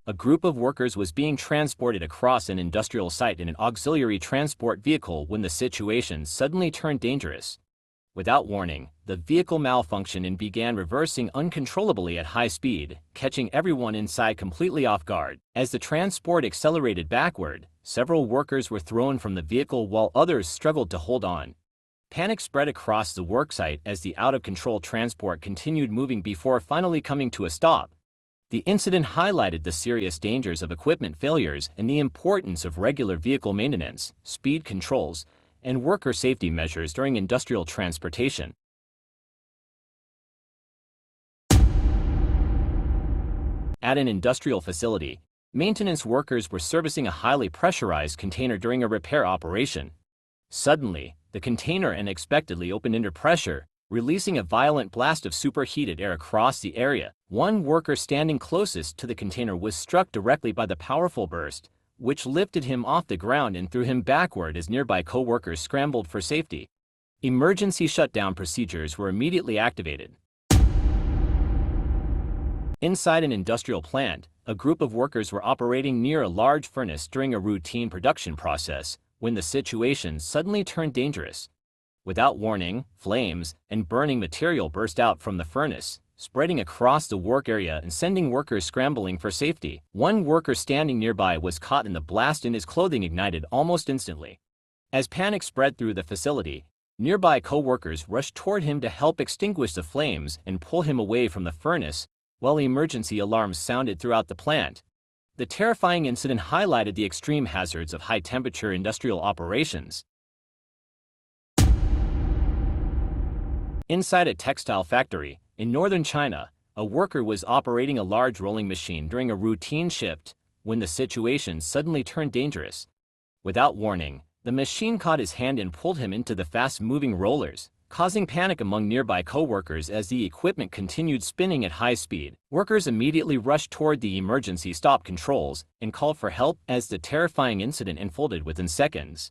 A group of workers was being transported across an industrial site in an auxiliary transport vehicle when the situation suddenly turned dangerous. Without warning, the vehicle malfunctioned and began reversing uncontrollably at high speed, catching everyone inside completely off guard. As the transport accelerated backward, several workers were thrown from the vehicle while others struggled to hold on. Panic spread across the worksite as the out-of-control transport continued moving before finally coming to a stop. The incident highlighted the serious dangers of equipment failures and the importance of regular vehicle maintenance, speed controls, and worker safety measures during industrial transportation. At an industrial facility, maintenance workers were servicing a highly pressurized container during a repair operation. Suddenly, the container unexpectedly opened under pressure, releasing a violent blast of superheated air across the area. One worker standing closest to the container was struck directly by the powerful burst, which lifted him off the ground and threw him backward as nearby co-workers scrambled for safety. Emergency shutdown procedures were immediately activated. Inside an industrial plant, a group of workers were operating near a large furnace during a routine production process when the situation suddenly turned dangerous. Without warning, flames and burning material burst out from the furnace, spreading across the work area and sending workers scrambling for safety. One worker standing nearby was caught in the blast and his clothing ignited almost instantly. As panic spread through the facility, nearby co-workers rushed toward him to help extinguish the flames and pull him away from the furnace, while emergency alarms sounded throughout the plant. The terrifying incident highlighted the extreme hazards of high-temperature industrial operations. Inside a textile factory in northern China, a worker was operating a large rolling machine during a routine shift when the situation suddenly turned dangerous. Without warning, the machine caught his hand and pulled him into the fast-moving rollers, causing panic among nearby co-workers as the equipment continued spinning at high speed. Workers immediately rushed toward the emergency stop controls and called for help as the terrifying incident unfolded within seconds.